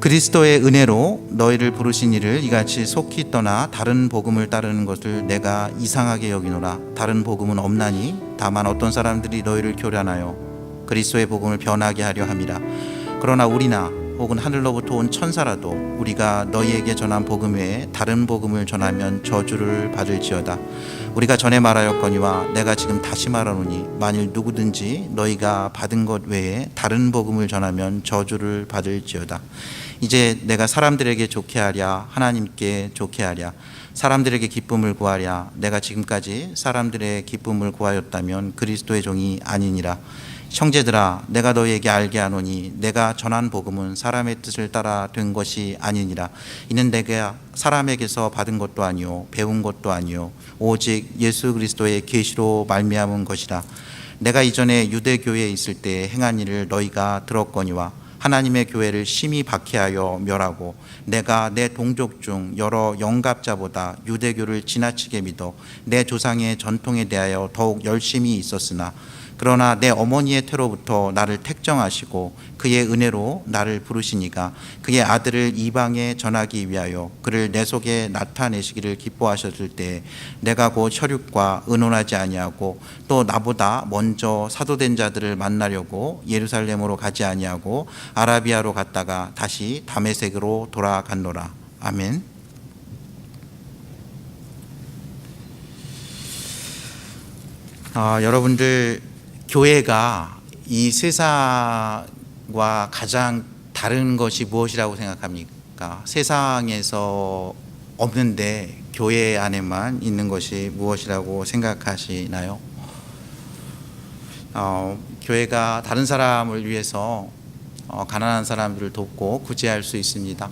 그리스도의 은혜로 너희를 부르신 이를 이같이 속히 떠나 다른 복음을 따르는 것을 내가 이상하게 여기노라. 다른 복음은 없나니 다만 어떤 사람들이 너희를 교란하여 그리스도의 복음을 변하게 하려 함이라. 그러나 우리나 혹은 하늘로부터 온 천사라도 우리가 너희에게 전한 복음 외에 다른 복음을 전하면 저주를 받을지어다. 우리가 전에 말하였거니와 내가 지금 다시 말하노니 만일 누구든지 너희가 받은 것 외에 다른 복음을 전하면 저주를 받을지어다. 이제 내가 사람들에게 좋게 하랴 하나님께 좋게 하랴 사람들에게 기쁨을 구하랴 내가 지금까지 사람들의 기쁨을 구하였다면 그리스도의 종이 아니니라. 형제들아, 내가 너희에게 알게 하노니 내가 전한 복음은 사람의 뜻을 따라 된 것이 아니니라. 이는 내가 사람에게서 받은 것도 아니요 배운 것도 아니요 오직 예수 그리스도의 계시로 말미암은 것이라. 내가 이전에 유대교회에 있을 때 행한 일을 너희가 들었거니와 하나님의 교회를 심히 박해하여 멸하고 내가 내 동족 중 여러 영갑자보다 유대교를 지나치게 믿어 내 조상의 전통에 대하여 더욱 열심히 있었으나 그러나 내 어머니의 태로부터 나를 택정하시고 그의 은혜로 나를 부르시니가 그의 아들을 이방에 전하기 위하여 그를 내 속에 나타내시기를 기뻐하셨을 때 내가 곧 혈육과 의논하지 아니하고 또 나보다 먼저 사도된 자들을 만나려고 예루살렘으로 가지 아니하고 아라비아로 갔다가 다시 다메섹으로 돌아갔노라. 아멘. 여러분들, 교회가 이 세상과 가장 다른 것이 무엇이라고 생각합니까? 세상에서 없는데 교회 안에만 있는 것이 무엇이라고 생각하시나요? 교회가 다른 사람을 위해서 가난한 사람들을 돕고 구제할 수 있습니다.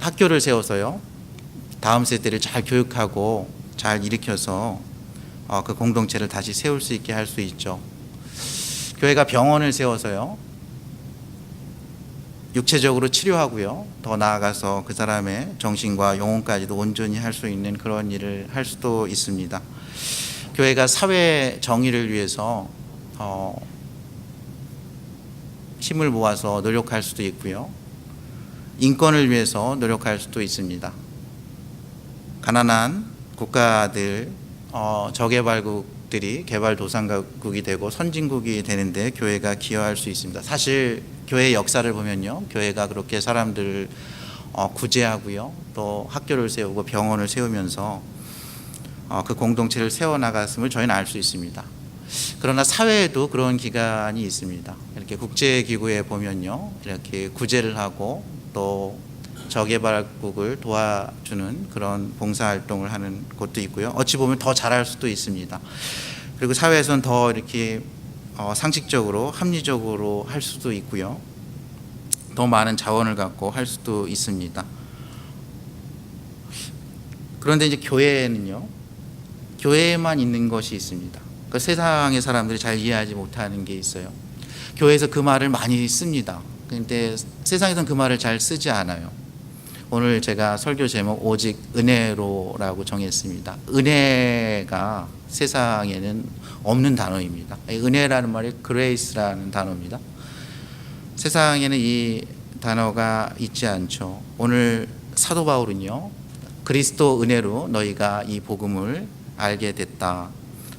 학교를 세워서요, 다음 세대를 잘 교육하고 잘 일으켜서 그 공동체를 다시 세울 수 있게 할 수 있죠. 교회가 병원을 세워서요, 육체적으로 치료하고요, 더 나아가서 그 사람의 정신과 영혼까지도 온전히 할 수 있는 그런 일을 할 수도 있습니다. 교회가 사회 정의를 위해서 힘을 모아서 노력할 수도 있고요, 인권을 위해서 노력할 수도 있습니다. 가난한 국가들, 저개발국들이 개발도상국이 되고 선진국이 되는데 교회가 기여할 수 있습니다. 사실 교회의 역사를 보면요, 교회가 그렇게 사람들을 구제하고요, 또 학교를 세우고 병원을 세우면서 그 공동체를 세워나갔음을 저희는 알 수 있습니다. 그러나 사회에도 그런 기관이 있습니다. 이렇게 국제기구에 보면요, 이렇게 구제를 하고 또 저개발국을 도와주는 그런 봉사활동을 하는 곳도 있고요. 어찌 보면 더 잘할 수도 있습니다. 그리고 사회에서는 더 이렇게 상식적으로 합리적으로 할 수도 있고요, 더 많은 자원을 갖고 할 수도 있습니다. 그런데 이제 교회는요, 교회에만 있는 것이 있습니다. 그 세상의 사람들이 잘 이해하지 못하는 게 있어요. 교회에서 그 말을 많이 씁니다. 그런데 세상에서는 그 말을 잘 쓰지 않아요. 오늘 제가 설교 제목 오직 은혜로라고 정했습니다. 은혜가 세상에는 없는 단어입니다. 은혜라는 말이 그레이스라는 단어입니다. 세상에는 이 단어가 있지 않죠. 오늘 사도 바울은요, 그리스도 은혜로 너희가 이 복음을 알게 됐다,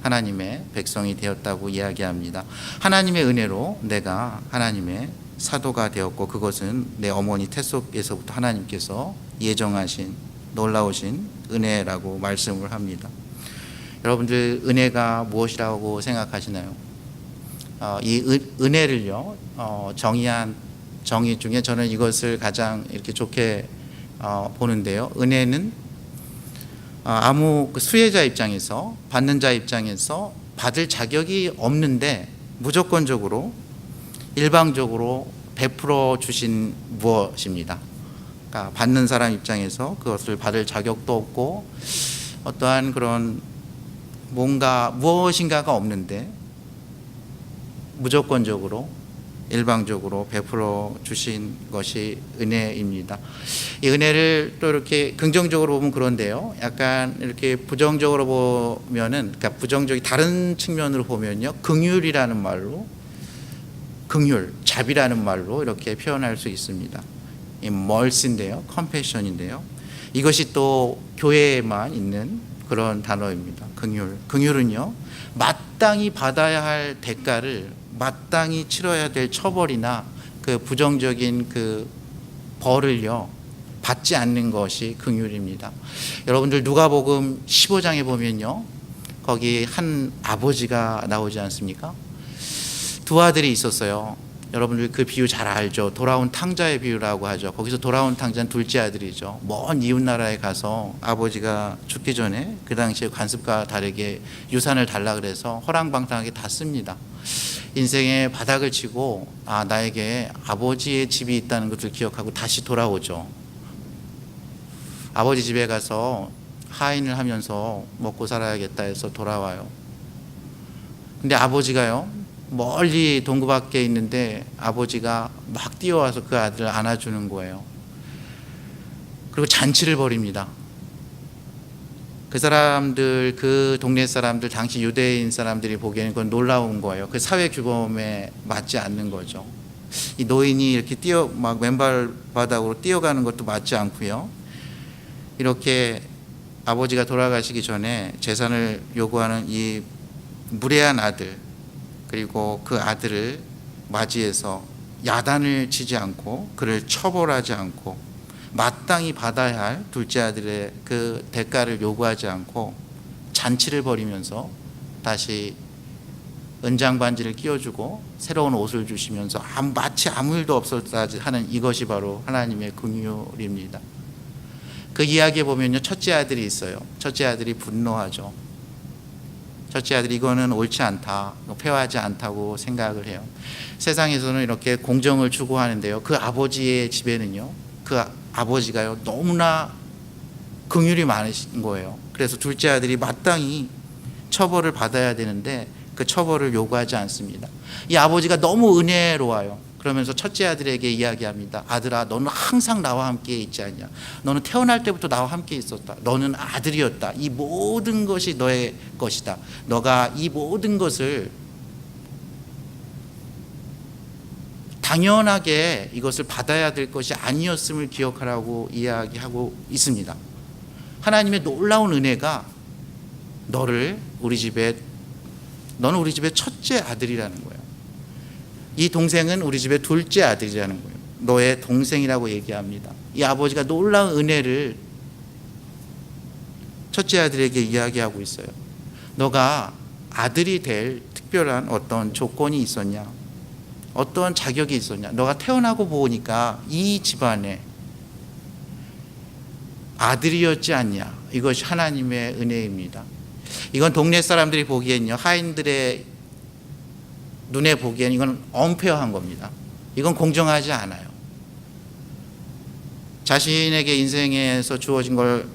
하나님의 백성이 되었다고 이야기합니다. 하나님의 은혜로 내가 하나님의 사도가 되었고, 그것은 내 어머니 태 속에서부터 하나님께서 예정하신 놀라우신 은혜라고 말씀을 합니다. 여러분들, 은혜가 무엇이라고 생각하시나요? 이 은혜를요, 정의한 정의 중에 저는 이것을 가장 이렇게 좋게 보는데요. 은혜는 아무 수혜자 입장에서, 받는 자 입장에서 받을 자격이 없는데 무조건적으로 일방적으로 베풀어 주신 무엇입니다. 그러니까 받는 사람 입장에서 그것을 받을 자격도 없고 어떠한 그런 뭔가 무엇인가가 없는데 무조건적으로 일방적으로 베풀어 주신 것이 은혜입니다. 이 은혜를 또 이렇게 긍정적으로 보면 그런데요, 약간 이렇게 부정적으로 보면은, 그러니까 부정적인 다른 측면으로 보면요, 긍휼이라는 말로 긍휼, 자비라는 말로 이렇게 표현할 수 있습니다. 이 mercy인데요, compassion인데요. 이것이 또 교회에만 있는 그런 단어입니다. 긍휼. 긍휼은요, 마땅히 받아야 할 대가를 마땅히 치러야 될 처벌이나 그 부정적인 그 벌을요 받지 않는 것이 긍휼입니다. 여러분들 누가복음 15장에 보면요, 거기 한 아버지가 나오지 않습니까? 두 아들이 있었어요. 여러분들 그 비유 잘 알죠? 돌아온 탕자의 비유라고 하죠. 거기서 돌아온 탕자는 둘째 아들이죠. 먼 이웃 나라에 가서 아버지가 죽기 전에 그 당시에 관습과 다르게 유산을 달라 그래서 허랑방탕하게 다 씁니다. 인생의 바닥을 치고 나에게 아버지의 집이 있다는 것을 기억하고 다시 돌아오죠. 아버지 집에 가서 하인을 하면서 먹고 살아야겠다 해서 돌아와요. 근데 아버지가요, 멀리 동구 밖에 있는데 아버지가 막 뛰어와서 그 아들을 안아주는 거예요. 그리고 잔치를 벌입니다. 그 사람들, 그 동네 사람들, 당시 유대인 사람들이 보기에는 그건 놀라운 거예요. 그 사회 규범에 맞지 않는 거죠. 이 노인이 이렇게 막 맨발 바닥으로 뛰어가는 것도 맞지 않고요. 이렇게 아버지가 돌아가시기 전에 재산을 요구하는 이 무례한 아들, 그리고 그 아들을 맞이해서 야단을 치지 않고 그를 처벌하지 않고 마땅히 받아야 할 둘째 아들의 그 대가를 요구하지 않고 잔치를 벌이면서 다시 은장 반지를 끼워주고 새로운 옷을 주시면서 마치 아무 일도 없었다 하는 이것이 바로 하나님의 긍휼입니다. 그 이야기에 보면요, 첫째 아들이 있어요. 첫째 아들이 분노하죠. 첫째 아들이 이거는 옳지 않다, 페어하지 않다고 생각을 해요. 세상에서는 이렇게 공정을 추구하는데요, 그 아버지의 집에는요, 그 아버지가요 너무나 긍휼이 많으신 거예요. 그래서 둘째 아들이 마땅히 처벌을 받아야 되는데 그 처벌을 요구하지 않습니다. 이 아버지가 너무 은혜로워요. 그러면서 첫째 아들에게 이야기합니다. 아들아, 너는 항상 나와 함께 있지 않냐. 너는 태어날 때부터 나와 함께 있었다. 너는 아들이었다. 이 모든 것이 너의 것이다. 너가 이 모든 것을 당연하게 이것을 받아야 될 것이 아니었음을 기억하라고 이야기하고 있습니다. 하나님의 놀라운 은혜가 너는 우리 집의 첫째 아들이라는 거예요. 이 동생은 우리 집의 둘째 아들이라는 거예요. 너의 동생이라고 얘기합니다. 이 아버지가 놀라운 은혜를 첫째 아들에게 이야기하고 있어요. 너가 아들이 될 특별한 어떤 조건이 있었냐? 어떤 자격이 있었냐? 너가 태어나고 보니까 이 집안에 아들이었지 않냐? 이것이 하나님의 은혜입니다. 이건 동네 사람들이 보기엔요, 하인들의 눈에 보기엔 이건 언페어한 겁니다. 이건 공정하지 않아요. 자신에게 인생에서 주어진 걸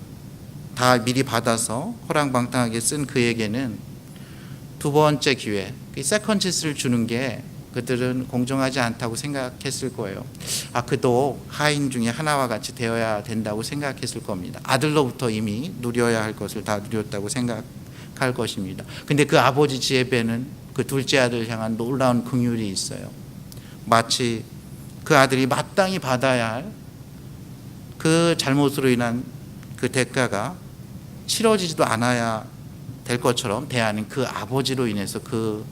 다 미리 받아서 호랑방탕하게 쓴 그에게는 두 번째 기회, 세컨 찬스를 주는 게 그들은 공정하지 않다고 생각했을 거예요. 그도 하인 중에 하나와 같이 되어야 된다고 생각했을 겁니다. 아들로부터 이미 누려야 할 것을 다 누렸다고 생각할 것입니다. 근데 그 아버지 집에는 그 둘째 아들을 향한 놀라운 긍휼이 있어요. 마치 그 아들이 마땅히 받아야 할 그 잘못으로 인한 그 대가가 치러지지도 않아야 될 것처럼 대하는 그 아버지로 인해서 그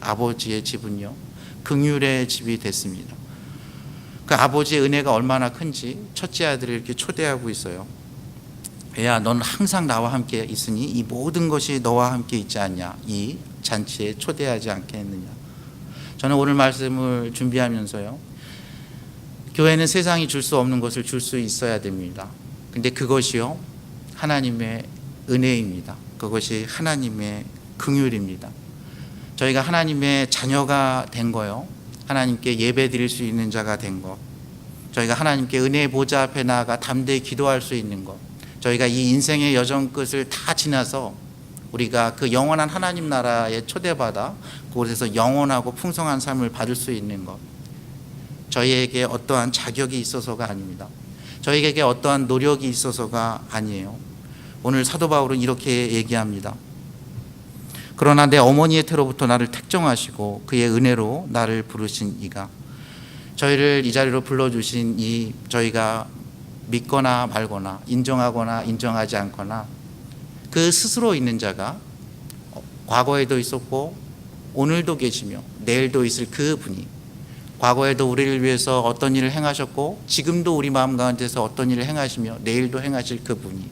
아버지의 집은요, 긍휼의 집이 됐습니다. 그 아버지의 은혜가 얼마나 큰지 첫째 아들을 이렇게 초대하고 있어요. 애야, 너는 항상 나와 함께 있으니 이 모든 것이 너와 함께 있지 않냐? 이 잔치에 초대하지 않겠느냐? 저는 오늘 말씀을 준비하면서요, 교회는 세상이 줄 수 없는 것을 줄 수 있어야 됩니다. 근데 그것이요, 하나님의 은혜입니다. 그것이 하나님의 긍휼입니다. 저희가 하나님의 자녀가 된 거요, 하나님께 예배 드릴 수 있는 자가 된 것, 저희가 하나님께 은혜의 보좌 앞에 나아가 담대히 기도할 수 있는 것, 저희가 이 인생의 여정 끝을 다 지나서 우리가 그 영원한 하나님 나라에 초대받아 그곳에서 영원하고 풍성한 삶을 받을 수 있는 것, 저희에게 어떠한 자격이 있어서가 아닙니다. 저희에게 어떠한 노력이 있어서가 아니에요. 오늘 사도 바울은 이렇게 얘기합니다. 그러나 내 어머니의 태로부터 나를 택정하시고 그의 은혜로 나를 부르신 이가, 저희를 이 자리로 불러주신 이, 저희가 믿거나 말거나 인정하거나 인정하지 않거나 그 스스로 있는 자가 과거에도 있었고 오늘도 계시며 내일도 있을 그 분이, 과거에도 우리를 위해서 어떤 일을 행하셨고 지금도 우리 마음 가운데서 어떤 일을 행하시며 내일도 행하실 그 분이,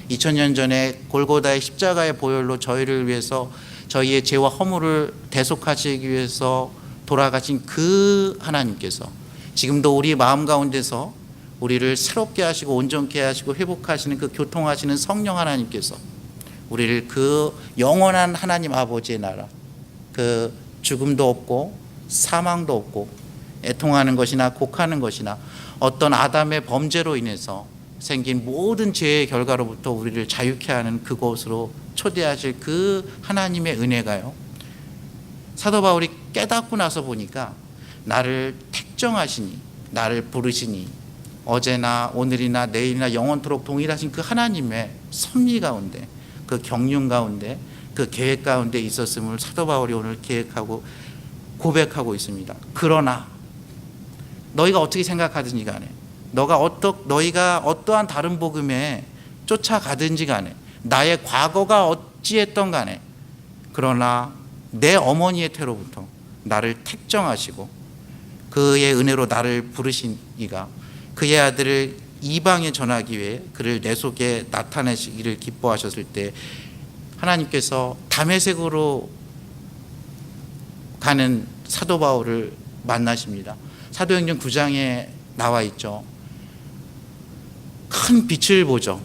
2000년 전에 골고다의 십자가의 보혈로 저희를 위해서 저희의 죄와 허물을 대속하시기 위해서 돌아가신 그 하나님께서 지금도 우리 마음 가운데서 우리를 새롭게 하시고 온전케 하시고 회복하시는 그 교통하시는 성령 하나님께서 우리를 그 영원한 하나님 아버지의 나라, 그 죽음도 없고 사망도 없고 애통하는 것이나 곡하는 것이나 어떤 아담의 범죄로 인해서 생긴 모든 죄의 결과로부터 우리를 자유케 하는 그곳으로 초대하실 그 하나님의 은혜가요, 사도 바울이 깨닫고 나서 보니까 나를 택정하시니, 나를 부르시니, 어제나 오늘이나 내일이나 영원토록 동일하신 그 하나님의 섭리 가운데, 그 경륜 가운데, 그 계획 가운데 있었음을 사도 바울이 오늘 계획하고 고백하고 있습니다. 그러나 너희가 어떻게 생각하든지 간에, 너희가 어떠한 다른 복음에 쫓아가든지 간에, 나의 과거가 어찌했던 간에, 그러나 내 어머니의 태로부터 나를 택정하시고 그의 은혜로 나를 부르신 이가 그의 아들을 이방에 전하기 위해 그를 내 속에 나타내시기를 기뻐하셨을 때 하나님께서 다메섹으로 가는 사도 바울을 만나십니다. 사도행전 9장에 나와 있죠. 큰 빛을 보죠.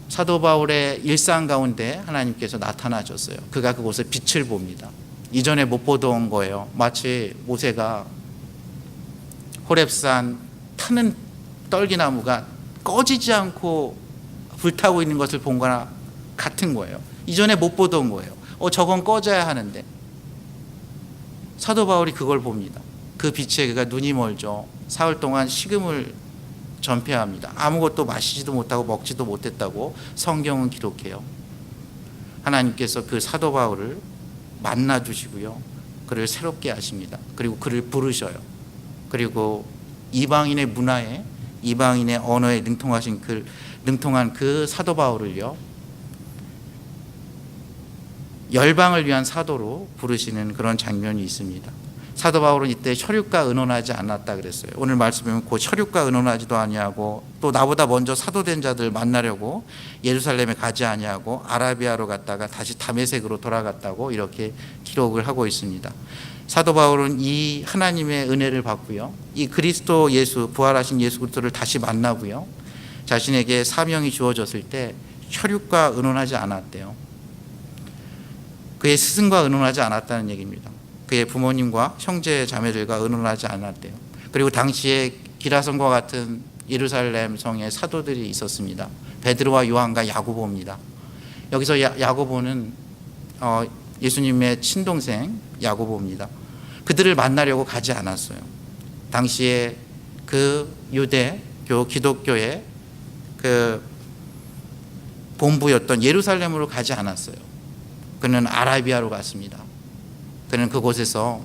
사도 바울의 일상 가운데 하나님께서 나타나셨어요. 그가 그곳에 빛을 봅니다. 이전에 못 보던 거예요. 마치 모세가 호렙산 타는 떨기나무가 꺼지지 않고 불타고 있는 것을 본 거나 같은 거예요. 이전에 못 보던 거예요. 저건 꺼져야 하는데. 사도 바울이 그걸 봅니다. 그 빛에 그가 눈이 멀죠. 사흘 동안 식음을 전폐합니다. 아무것도 마시지도 못하고 먹지도 못했다고 성경은 기록해요. 하나님께서 그 사도 바울을 만나 주시고요, 그를 새롭게 하십니다. 그리고 그를 부르셔요. 그리고 이방인의 문화에, 이방인의 언어에 능통한 그 사도 바울을요, 열방을 위한 사도로 부르시는 그런 장면이 있습니다. 사도 바울은 이때 혈육과 의논하지 않았다 그랬어요. 오늘 말씀에 보면 그 혈육과 의논하지도 아니하고, 또 나보다 먼저 사도된 자들 만나려고 예루살렘에 가지 아니하고 아라비아로 갔다가 다시 다메섹으로 돌아갔다고 이렇게 기록을 하고 있습니다. 사도 바울은 이 하나님의 은혜를 받고요, 이 그리스도 예수, 부활하신 예수 그리스도를 다시 만나고요, 자신에게 사명이 주어졌을 때 혈육과 의논하지 않았대요. 그의 스승과 의논하지 않았다는 얘기입니다. 그의 부모님과 형제 자매들과 의논하지 않았대요. 그리고 당시에 기라성과 같은 예루살렘 성에 사도들이 있었습니다. 베드로와 요한과 야고보입니다. 여기서 야고보는 예수님의 친동생 야고보입니다. 그들을 만나려고 가지 않았어요. 당시에 그 유대교 기독교의 그 본부였던 예루살렘으로 가지 않았어요. 그는 아라비아로 갔습니다. 그는 그곳에서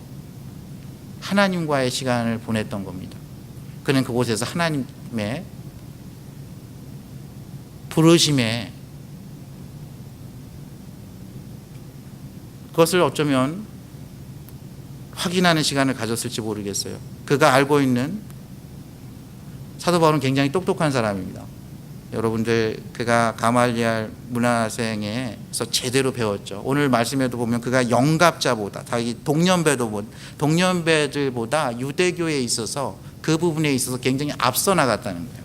하나님과의 시간을 보냈던 겁니다. 그는 그곳에서 하나님의 부르심에, 그것을 어쩌면 확인하는 시간을 가졌을지 모르겠어요. 그가 알고 있는, 사도 바울은 굉장히 똑똑한 사람입니다. 여러분들, 그가 가말리알 문화생에서 제대로 배웠죠. 오늘 말씀에도 보면 그가 영갑자보다, 동년배들보다 유대교에 있어서 그 부분에 있어서 굉장히 앞서 나갔다는 거예요.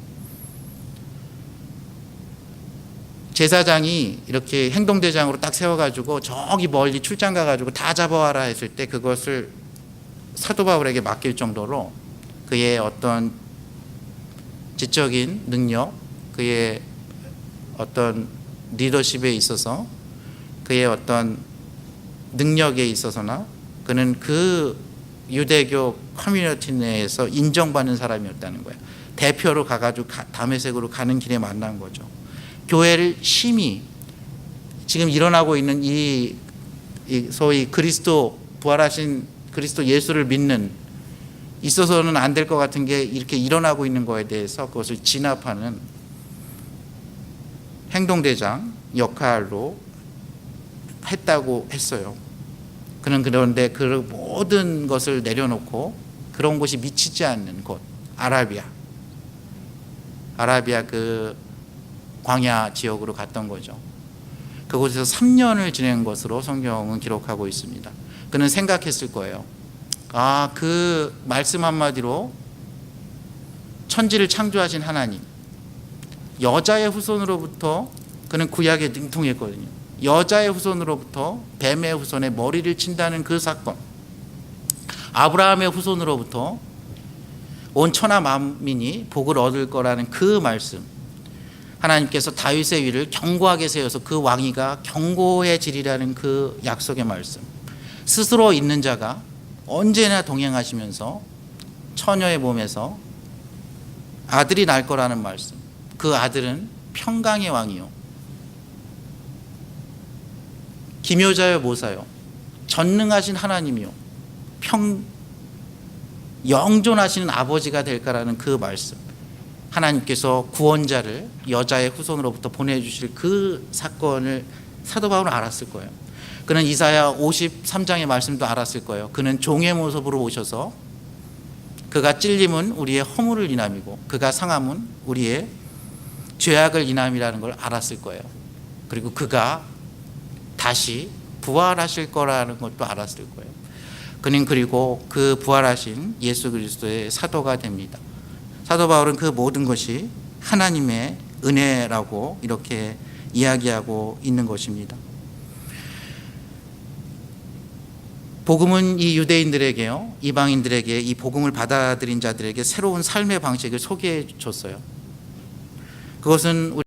제사장이 이렇게 행동대장으로 딱 세워가지고 저기 멀리 출장 가가지고 다 잡아와라 했을 때 그것을 사도 바울에게 맡길 정도로 그의 어떤 지적인 능력, 그의 어떤 리더십에 있어서, 그의 어떤 능력에 있어서나 그는 그 유대교 커뮤니티 내에서 인정받는 사람이었다는 거예요. 대표로 가가지고 다메섹으로 가는 길에 만난 거죠. 교회를 심히, 지금 일어나고 있는 이 이 소위 그리스도 부활하신 그리스도 예수를 믿는 있어서는 안 될 것 같은 게 이렇게 일어나고 있는 거에 대해서 그것을 진압하는 행동대장 역할로 했다고 했어요. 그는 그런데 그 모든 것을 내려놓고 그런 곳이 미치지 않는 곳 아라비아 그 광야 지역으로 갔던 거죠. 그곳에서 3년을 지낸 것으로 성경은 기록하고 있습니다. 그는 생각했을 거예요. 그 말씀 한마디로 천지를 창조하신 하나님, 여자의 후손으로부터, 그는 구약에 능통했거든요. 여자의 후손으로부터 뱀의 후손의 머리를 친다는 그 사건, 아브라함의 후손으로부터 온 천하 만민이 복을 얻을 거라는 그 말씀, 하나님께서 다윗의 위를 견고하게 세워서 그 왕위가 견고해지리라는 그 약속의 말씀, 스스로 있는 자가 언제나 동행하시면서 처녀의 몸에서 아들이 날 거라는 말씀, 그 아들은 평강의 왕이요 기묘자여 모사요 전능하신 하나님이요 영존하시는 아버지가 될까라는 그 말씀, 하나님께서 구원자를 여자의 후손으로부터 보내주실 그 사건을 사도 바울은 알았을 거예요. 그는 이사야 53장의 말씀도 알았을 거예요. 그는 종의 모습으로 오셔서 그가 찔림은 우리의 허물을 인함이고 그가 상함은 우리의 죄악을 인함이라는 걸 알았을 거예요. 그리고 그가 다시 부활하실 거라는 것도 알았을 거예요. 그는 그리고 그 부활하신 예수 그리스도의 사도가 됩니다. 사도 바울은 그 모든 것이 하나님의 은혜라고 이렇게 이야기하고 있는 것입니다. 복음은 이 유대인들에게요, 이방인들에게, 이 복음을 받아들인 자들에게 새로운 삶의 방식을 소개해 줬어요. 그것은 우리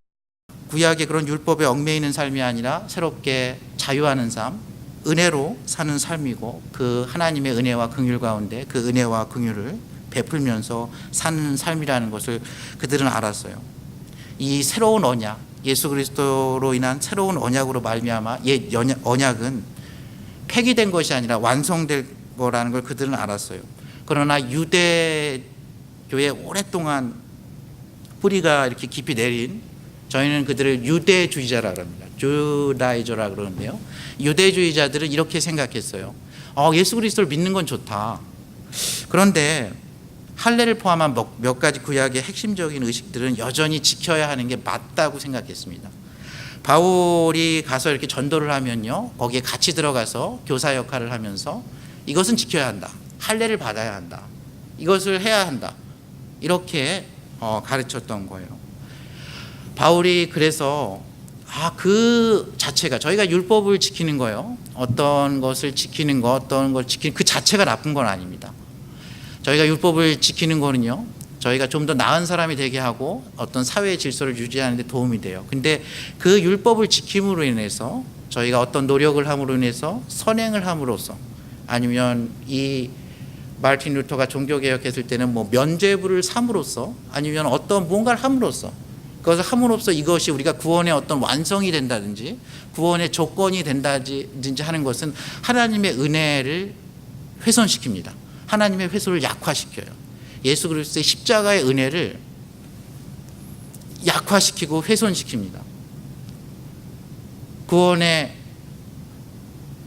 구약의 그런 율법에 얽매이는 삶이 아니라 새롭게 자유하는 삶, 은혜로 사는 삶이고, 그 하나님의 은혜와 긍휼 가운데 그 은혜와 긍휼을 베풀면서 사는 삶이라는 것을 그들은 알았어요. 이 새로운 언약, 예수 그리스도로 인한 새로운 언약으로 말미암아 옛 언약은 폐기된 것이 아니라 완성될 거라는 걸 그들은 알았어요. 그러나 유대교에 오랫동안 뿌리가 이렇게 깊이 내린, 저희는 그들을 유대주의자라고 합니다. 주다이저라고 그러는데요, 유대주의자들은 이렇게 생각했어요. 예수 그리스도를 믿는 건 좋다. 그런데 할례를 포함한 몇 가지 구약의 핵심적인 의식들은 여전히 지켜야 하는 게 맞다고 생각했습니다. 바울이 가서 이렇게 전도를 하면요, 거기에 같이 들어가서 교사 역할을 하면서 이것은 지켜야 한다, 할례를 받아야 한다, 이것을 해야 한다, 이렇게 가르쳤던 거예요. 바울이 그래서 그 자체가, 저희가 율법을 지키는 거요, 어떤 것을 지키는 거, 어떤 걸 지키는 그 자체가 나쁜 건 아닙니다. 저희가 율법을 지키는 거는요, 저희가 좀 더 나은 사람이 되게 하고 어떤 사회의 질서를 유지하는 데 도움이 돼요. 근데 그 율법을 지킴으로 인해서 저희가 어떤 노력을 함으로 인해서, 선행을 함으로써, 아니면 이 마르틴 루터가 종교개혁했을 때는 면죄부를 삼으로써, 아니면 어떤 뭔가를 함으로써, 그것을 함으로써 이것이 우리가 구원의 어떤 완성이 된다든지 구원의 조건이 된다든지 하는 것은 하나님의 은혜를 훼손시킵니다. 하나님의 회소를 약화시켜요. 예수 그리스도의 십자가의 은혜를 약화시키고 훼손시킵니다.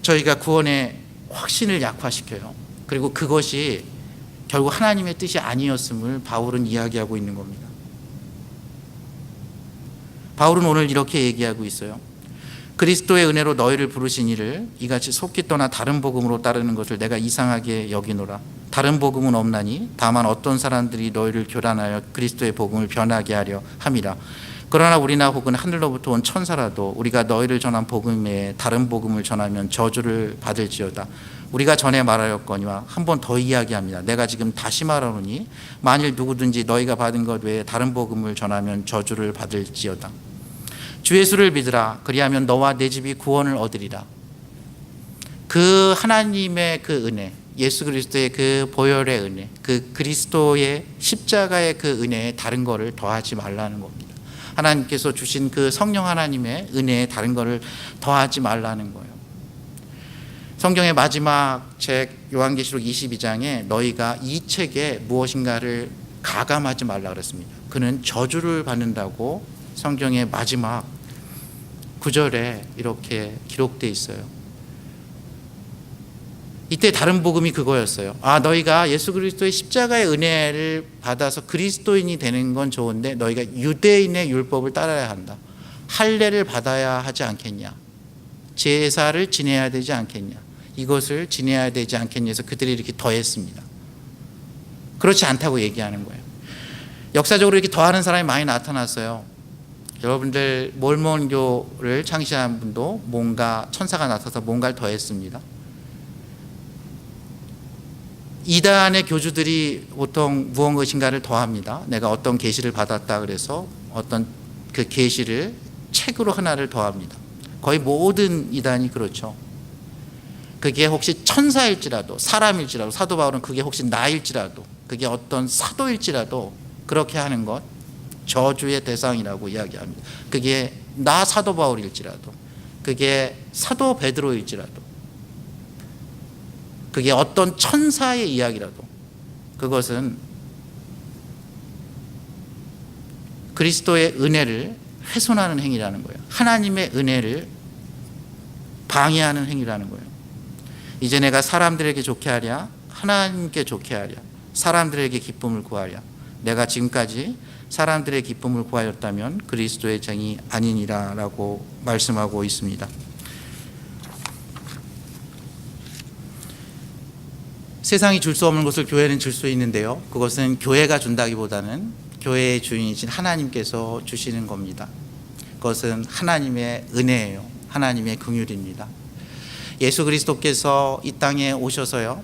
저희가 구원의 확신을 약화시켜요. 그리고 그것이 결국 하나님의 뜻이 아니었음을 바울은 이야기하고 있는 겁니다. 바울은 오늘 이렇게 얘기하고 있어요. 그리스도의 은혜로 너희를 부르신 이를 이같이 속히 떠나 다른 복음으로 따르는 것을 내가 이상하게 여기노라. 다른 복음은 없나니 다만 어떤 사람들이 너희를 교란하여 그리스도의 복음을 변하게 하려 함이라. 그러나 우리나 혹은 하늘로부터 온 천사라도 우리가 너희를 전한 복음 외에 다른 복음을 전하면 저주를 받을지어다. 우리가 전에 말하였거니와 한 번 더 이야기합니다. 내가 지금 다시 말하노니 만일 누구든지 너희가 받은 것 외에 다른 복음을 전하면 저주를 받을지어다. 주 예수를 믿으라. 그리하면 너와 내 집이 구원을 얻으리라. 그 하나님의 그 은혜, 예수 그리스도의 그 보혈의 은혜, 그 그리스도의 십자가의 그 은혜에 다른 거를 더하지 말라는 겁니다. 하나님께서 주신 그 성령 하나님의 은혜에 다른 거를 더하지 말라는 거예요. 성경의 마지막 책 요한계시록 22장에 너희가 이 책에 무엇인가를 가감하지 말라 그랬습니다. 그는 저주를 받는다고 성경의 마지막 구절에 이렇게 기록되어 있어요. 이때 다른 복음이 그거였어요. 너희가 예수 그리스도의 십자가의 은혜를 받아서 그리스도인이 되는 건 좋은데 너희가 유대인의 율법을 따라야 한다. 할례를 받아야 하지 않겠냐, 제사를 지내야 되지 않겠냐, 이것을 지내야 되지 않겠냐 해서 그들이 이렇게 더했습니다. 그렇지 않다고 얘기하는 거예요. 역사적으로 이렇게 더하는 사람이 많이 나타났어요. 여러분들 몰몬교를 창시한 분도 뭔가 천사가 나타나서 뭔가를 더했습니다. 이단의 교주들이 보통 무언가를 더합니다. 내가 어떤 계시를 받았다 그래서 어떤 그 계시를 책으로 하나를 더합니다. 거의 모든 이단이 그렇죠. 그게 혹시 천사일지라도, 사람일지라도, 사도 바울은 그게 혹시 나일지라도, 그게 어떤 사도일지라도 그렇게 하는 것 저주의 대상이라고 이야기합니다. 그게 나 사도 바울일지라도, 그게 사도 베드로일지라도, 그게 어떤 천사의 이야기라도 그것은 그리스도의 은혜를 훼손하는 행위라는 거예요. 하나님의 은혜를 방해하는 행위라는 거예요. 이제 내가 사람들에게 좋게 하랴, 하나님께 좋게 하랴, 사람들에게 기쁨을 구하랴. 내가 지금까지 사람들의 기쁨을 구하였다면 그리스도의 정이 아니니라 라고 말씀하고 있습니다. 세상이 줄 수 없는 것을 교회는 줄 수 있는데요, 그것은 교회가 준다기보다는 교회의 주인이신 하나님께서 주시는 겁니다. 그것은 하나님의 은혜예요. 하나님의 긍휼입니다. 예수 그리스도께서 이 땅에 오셔서요,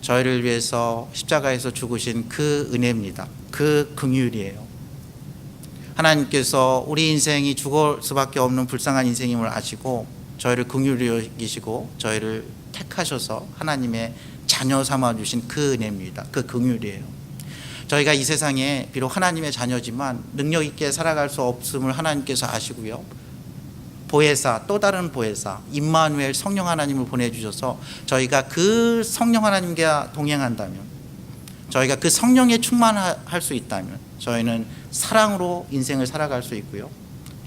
저희를 위해서 십자가에서 죽으신 그 은혜입니다. 그 긍휼이에요. 하나님께서 우리 인생이 죽을 수밖에 없는 불쌍한 인생임을 아시고 저희를 긍휼히 여기시고 저희를 택하셔서 하나님의 자녀 삼아주신 그 은혜입니다. 그 긍휼이에요. 저희가 이 세상에 비록 하나님의 자녀지만 능력 있게 살아갈 수 없음을 하나님께서 아시고요, 보혜사, 또 다른 보혜사 임마누엘 성령 하나님을 보내주셔서 저희가 그 성령 하나님과 동행한다면, 저희가 그 성령에 충만할 수 있다면 저희는 사랑으로 인생을 살아갈 수 있고요,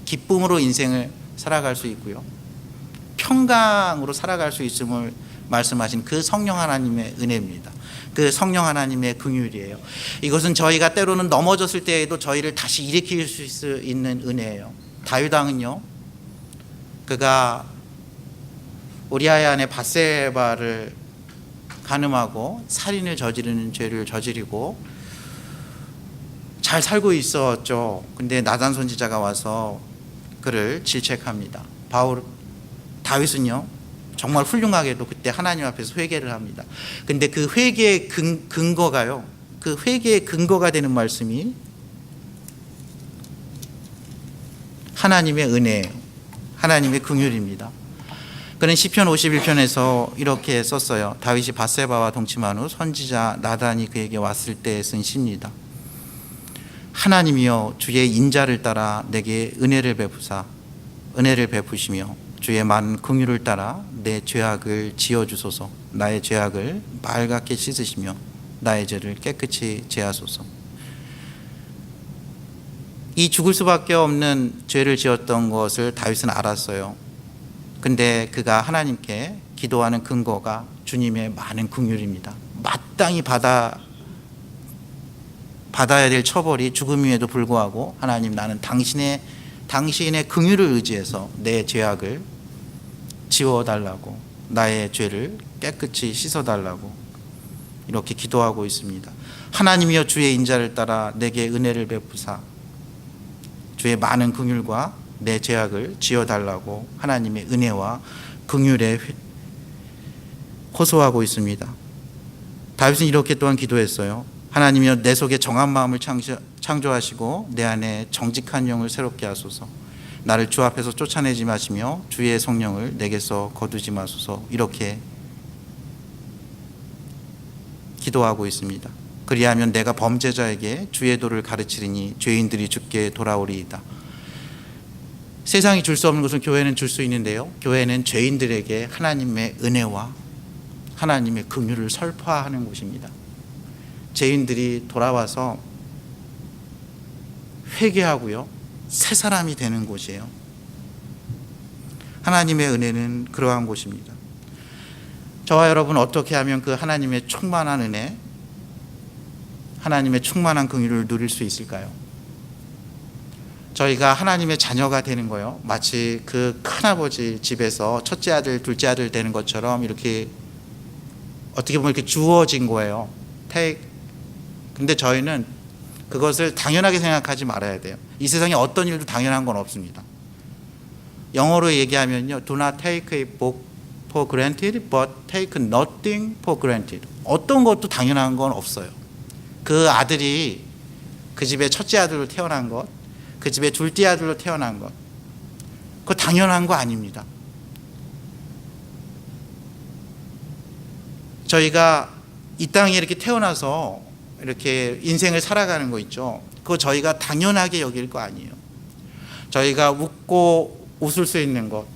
기쁨으로 인생을 살아갈 수 있고요, 평강으로 살아갈 수 있음을 말씀하신 그 성령 하나님의 은혜입니다. 그 성령 하나님의 긍휼이에요. 이것은 저희가 때로는 넘어졌을 때에도 저희를 다시 일으킬 수 있는 은혜예요. 다윗 왕은요, 그가 우리아의 아내 밧세바를 간음하고 살인을 저지르는 죄를 저지르고 잘 살고 있었죠. 근데 나단 선지자가 와서 그를 질책합니다. 다윗은요 정말 훌륭하게도 그때 하나님 앞에서 회개를 합니다. 근데 그 회개의 근거가요, 그 회개의 근거가 되는 말씀이 하나님의 은혜예요. 하나님의 긍휼입니다. 그는 시편 51편에서 이렇게 썼어요. 다윗이 밧세바와 동침한 후 선지자 나단이 그에게 왔을 때 쓴 시입니다. 하나님이여 주의 인자를 따라 내게 은혜를 베푸시며 주의 많은 긍휼을 따라 내 죄악을 지어주소서. 나의 죄악을 말갛게 씻으시며 나의 죄를 깨끗이 제하소서. 이 죽을 수밖에 없는 죄를 지었던 것을 다윗은 알았어요. 근데 그가 하나님께 기도하는 근거가 주님의 많은 긍휼입니다. 마땅히 받아야 될 처벌이 죽음임에도 불구하고 하나님, 나는 당신의 긍휼을 의지해서 내 죄악을 지워달라고, 나의 죄를 깨끗이 씻어달라고 이렇게 기도하고 있습니다. 하나님이여 주의 인자를 따라 내게 은혜를 베푸사 주의 많은 긍휼과 내 죄악을 지어달라고 하나님의 은혜와 긍휼에 호소하고 있습니다. 다윗은 이렇게 또한 기도했어요. 하나님이여 내 속에 정한 마음을 창조하시고 내 안에 정직한 영을 새롭게 하소서. 나를 주 앞에서 쫓아내지 마시며 주의 성령을 내게서 거두지 마소서. 이렇게 기도하고 있습니다. 그리하면 내가 범죄자에게 주의 도를 가르치리니 죄인들이 주께 돌아오리이다. 세상이 줄 수 없는 것은 교회는 줄 수 있는데요. 교회는 죄인들에게 하나님의 은혜와 하나님의 긍휼을 설파하는 곳입니다. 죄인들이 돌아와서 회개하고요, 새 사람이 되는 곳이에요. 하나님의 은혜는 그러한 곳입니다. 저와 여러분 어떻게 하면 그 하나님의 충만한 은혜, 하나님의 충만한 긍휼을 누릴 수 있을까요? 저희가 하나님의 자녀가 되는 거요, 마치 그 큰아버지 집에서 첫째 아들, 둘째 아들 되는 것처럼 이렇게 어떻게 보면 이렇게 주어진 거예요. 근데 저희는 그것을 당연하게 생각하지 말아야 돼요. 이 세상에 어떤 일도 당연한 건 없습니다. 영어로 얘기하면요, do not take a book for granted, but take nothing for granted. 어떤 것도 당연한 건 없어요. 그 아들이 그 집의 첫째 아들로 태어난 것, 그 집의 둘째 아들로 태어난 것, 그거 당연한 거 아닙니다. 저희가 이 땅에 이렇게 태어나서 이렇게 인생을 살아가는 거 있죠. 그거 저희가 당연하게 여길 거 아니에요. 저희가 웃고 웃을 수 있는 것,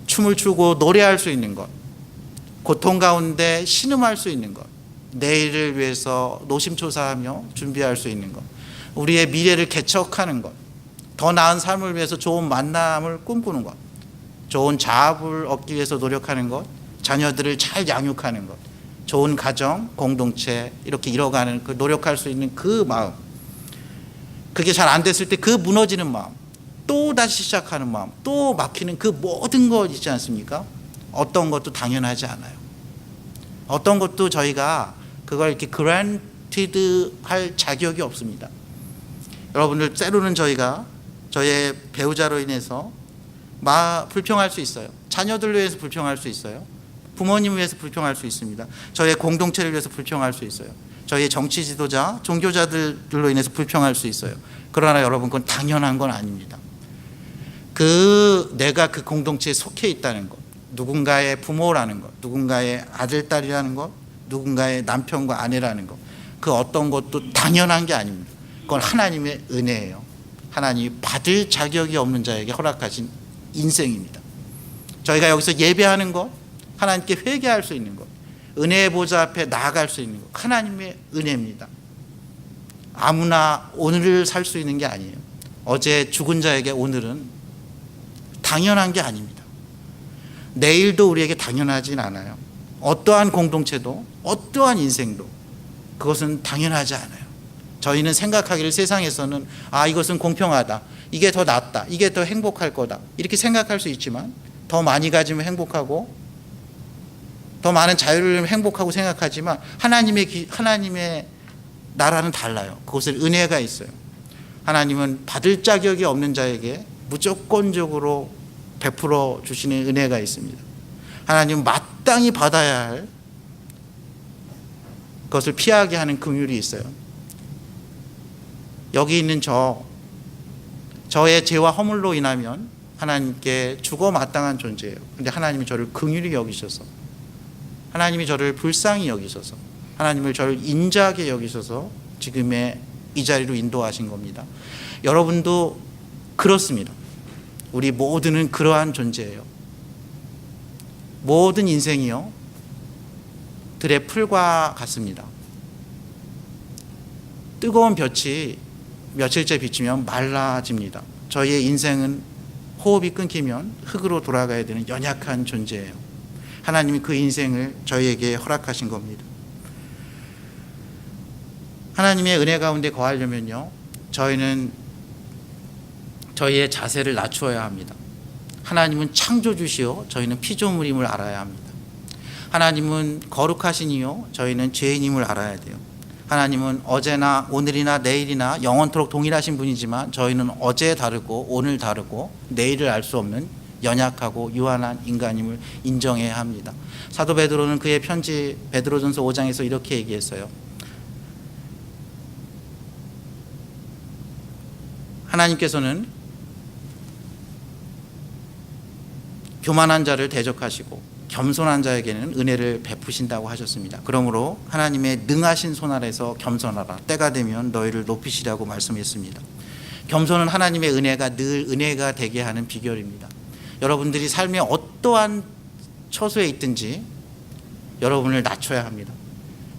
춤을 추고 노래할 수 있는 것, 고통 가운데 신음할 수 있는 것, 내일을 위해서 노심초사하며 준비할 수 있는 것, 우리의 미래를 개척하는 것, 더 나은 삶을 위해서 좋은 만남을 꿈꾸는 것, 좋은 자업을 얻기 위해서 노력하는 것, 자녀들을 잘 양육하는 것, 좋은 가정, 공동체 이렇게 이뤄가는 그 노력할 수 있는 그 마음, 그게 잘 안 됐을 때 그 무너지는 마음, 또 다시 시작하는 마음, 또 막히는 그 모든 것 있지 않습니까? 어떤 것도 당연하지 않아요. 어떤 것도 저희가 그걸 이렇게 granted 할 자격이 없습니다. 여러분들, 때로는 저희가 저의 배우자로 인해서 불평할 수 있어요. 자녀들로 인해서 불평할 수 있어요. 부모님을 위해서 불평할 수 있습니다. 저의 공동체를 위해서 불평할 수 있어요. 저희 정치 지도자, 종교자들로 인해서 불평할 수 있어요. 그러나 여러분, 그건 당연한 건 아닙니다. 내가 그 공동체에 속해 있다는 것, 누군가의 부모라는 것, 누군가의 아들, 딸이라는 것, 누군가의 남편과 아내라는 것, 그 어떤 것도 당연한 게 아닙니다. 그건 하나님의 은혜예요. 하나님이 받을 자격이 없는 자에게 허락하신 인생입니다. 저희가 여기서 예배하는 것, 하나님께 회개할 수 있는 것, 은혜의 보좌 앞에 나아갈 수 있는 것, 하나님의 은혜입니다. 아무나 오늘을 살 수 있는 게 아니에요. 어제 죽은 자에게 오늘은 당연한 게 아닙니다. 내일도 우리에게 당연하진 않아요. 어떠한 공동체도, 어떠한 인생도 그것은 당연하지 않아요. 저희는 생각하기를 세상에서는 이것은 공평하다, 이게 더 낫다, 이게 더 행복할 거다, 이렇게 생각할 수 있지만, 더 많이 가지면 행복하고 더 많은 자유를 누리면 행복하고 생각하지만, 하나님의 나라는 달라요. 그것은 은혜가 있어요. 하나님은 받을 자격이 없는 자에게 무조건적으로 베풀어 주시는 은혜가 있습니다. 하나님은 마땅히 받아야 할 것을 피하게 하는 긍휼이 있어요. 여기 있는 저의 죄와 허물로 인하면 하나님께 죽어 마땅한 존재예요. 그런데 하나님이 저를 긍휼히 여기셔서, 하나님이 저를 불쌍히 여기셔서, 하나님을 저를 인자하게 여기셔서 지금의 이 자리로 인도하신 겁니다. 여러분도 그렇습니다. 우리 모두는 그러한 존재예요. 모든 인생이요, 들의 풀과 같습니다. 뜨거운 볕이 며칠째 비치면 말라집니다. 저희의 인생은 호흡이 끊기면 흙으로 돌아가야 되는 연약한 존재예요. 하나님이 그 인생을 저희에게 허락하신 겁니다. 하나님의 은혜 가운데 거하려면요, 저희는 저희의 자세를 낮추어야 합니다. 하나님은 창조주시요, 저희는 피조물임을 알아야 합니다. 하나님은 거룩하시니요, 저희는 죄인임을 알아야 돼요. 하나님은 어제나 오늘이나 내일이나 영원토록 동일하신 분이지만, 저희는 어제 다르고 오늘 다르고 내일을 알 수 없는 연약하고 유한한 인간임을 인정해야 합니다. 사도 베드로는 그의 편지 베드로전서 5장에서 이렇게 얘기했어요. 하나님께서는 교만한 자를 대적하시고 겸손한 자에게는 은혜를 베푸신다고 하셨습니다. 그러므로 하나님의 능하신 손 아래서 겸손하라, 때가 되면 너희를 높이시라고 말씀했습니다. 겸손은 하나님의 은혜가 늘 은혜가 되게 하는 비결입니다. 여러분들이 삶에 어떠한 처소에 있든지 여러분을 낮춰야 합니다.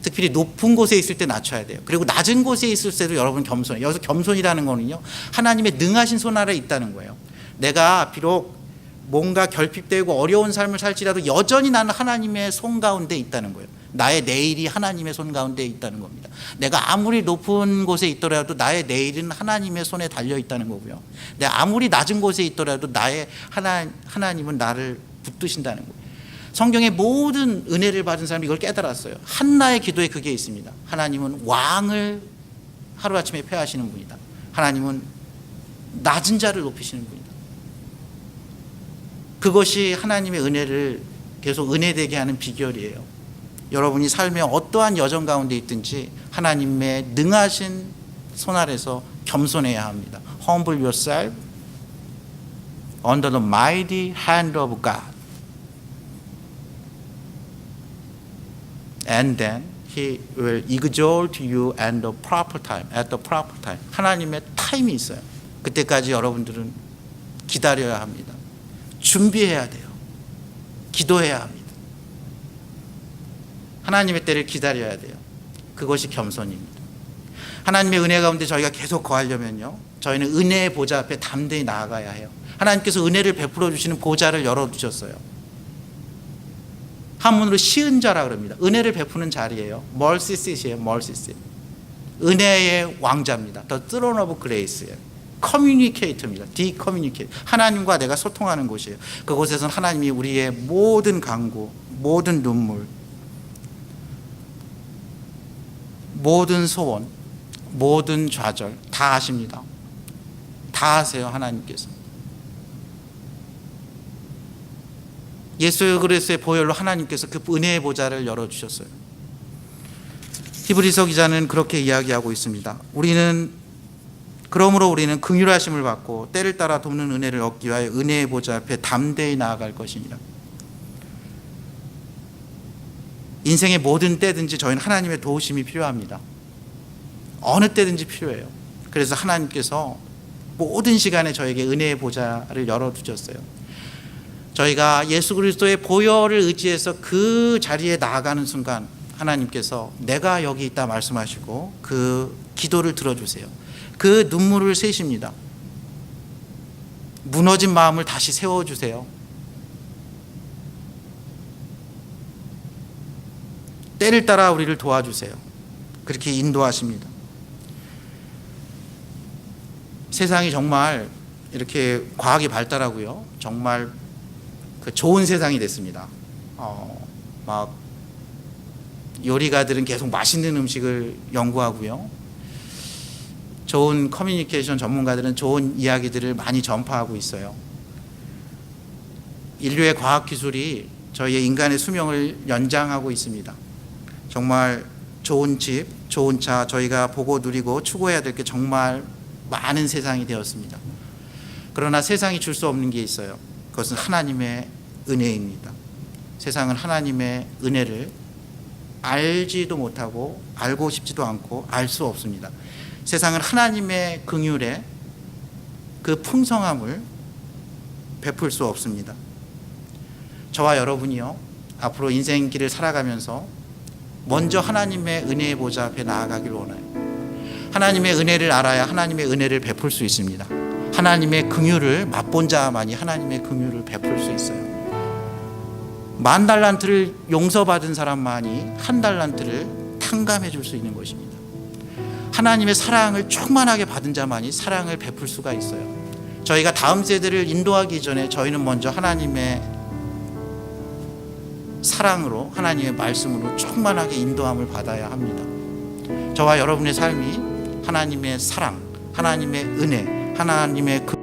특별히 높은 곳에 있을 때 낮춰야 돼요. 그리고 낮은 곳에 있을 때도 여러분 겸손해요. 여기서 겸손이라는 거는요, 하나님의 능하신 손 아래에 있다는 거예요. 내가 비록 뭔가 결핍되고 어려운 삶을 살지라도 여전히 나는 하나님의 손 가운데 있다는 거예요. 나의 내일이 하나님의 손 가운데 있다는 겁니다. 내가 아무리 높은 곳에 있더라도 나의 내일은 하나님의 손에 달려 있다는 거고요. 내가 아무리 낮은 곳에 있더라도 나의 하나님은 나를 붙드신다는 거예요. 성경의 모든 은혜를 받은 사람이 이걸 깨달았어요. 한나의 기도에 그게 있습니다. 하나님은 왕을 하루아침에 폐하시는 분이다. 하나님은 낮은 자를 높이시는 분이다. 그것이 하나님의 은혜를 계속 은혜되게 하는 비결이에요. 여러분이 삶의 어떠한 여정 가운데 있든지 하나님의 능하신 손 아래서 겸손해야 합니다. Humble yourself under the mighty hand of God. And then He will exalt you at the proper time. At the proper time. 하나님의 타임이 있어요. 그때까지 여러분들은 기다려야 합니다. 준비해야 돼요. 기도해야 합니다. 하나님의 때를 기다려야 돼요. 그것이 겸손입니다. 하나님의 은혜 가운데 저희가 계속 거하려면요, 저희는 은혜의 보좌 앞에 담대히 나아가야 해요. 하나님께서 은혜를 베풀어 주시는 보좌를 열어두셨어요. 한문으로 시은 자라 그럽니다. 은혜를 베푸는 자리예요. mercy seat이에요. mercy seat. 은혜의 왕자입니다. The throne of grace예요. 커뮤니케이터입니다. 디커뮤니케이터. 하나님과 내가 소통하는 곳이에요. 그곳에서는 하나님이 우리의 모든 간구, 모든 눈물, 모든 소원, 모든 좌절 다 아십니다. 다 아세요. 하나님께서. 예수 그리스도의 보혈로 하나님께서 그 은혜의 보좌를 열어주셨어요. 히브리서 기자는 그렇게 이야기하고 있습니다. 그러므로 우리는 긍휼하심을 받고 때를 따라 돕는 은혜를 얻기 위하여 은혜의 보좌 앞에 담대히 나아갈 것입니다. 인생의 모든 때든지 저희는 하나님의 도우심이 필요합니다. 어느 때든지 필요해요. 그래서 하나님께서 모든 시간에 저에게 은혜의 보좌를 열어두셨어요. 저희가 예수 그리스도의 보혈을 의지해서 그 자리에 나아가는 순간 하나님께서 내가 여기 있다 말씀하시고 그 기도를 들어주세요. 그 눈물을 세십니다. 무너진 마음을 다시 세워주세요. 때를 따라 우리를 도와주세요. 그렇게 인도하십니다. 세상이 정말 이렇게 과학이 발달하고요, 정말 그 좋은 세상이 됐습니다. 막 요리가들은 계속 맛있는 음식을 연구하고요, 좋은 커뮤니케이션 전문가들은 좋은 이야기들을 많이 전파하고 있어요. 인류의 과학 기술이 저희의 인간의 수명을 연장하고 있습니다. 정말 좋은 집, 좋은 차, 저희가 보고 누리고 추구해야 될 게 정말 많은 세상이 되었습니다. 그러나 세상이 줄 수 없는 게 있어요. 그것은 하나님의 은혜입니다. 세상은 하나님의 은혜를 알지도 못하고 알고 싶지도 않고 알 수 없습니다. 세상은 하나님의 긍휼에 그 풍성함을 베풀 수 없습니다. 저와 여러분이요, 앞으로 인생길을 살아가면서 먼저 하나님의 은혜의 보좌 앞에 나아가길 원해요. 하나님의 은혜를 알아야 하나님의 은혜를 베풀 수 있습니다. 하나님의 긍휼을 맛본 자만이 하나님의 긍휼을 베풀 수 있어요. 10,000달란트를 용서받은 사람만이 1달란트를 탕감해 줄 수 있는 것입니다. 하나님의 사랑을 충만하게 받은 자만이 사랑을 베풀 수가 있어요. 저희가 다음 세대를 인도하기 전에 저희는 먼저 하나님의 사랑으로, 하나님의 말씀으로 충만하게 인도함을 받아야 합니다. 저와 여러분의 삶이 하나님의 사랑, 하나님의 은혜, 하나님의 그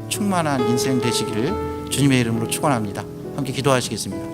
충만한 인생 되시기를 주님의 이름으로 축원합니다. 함께 기도하시겠습니다.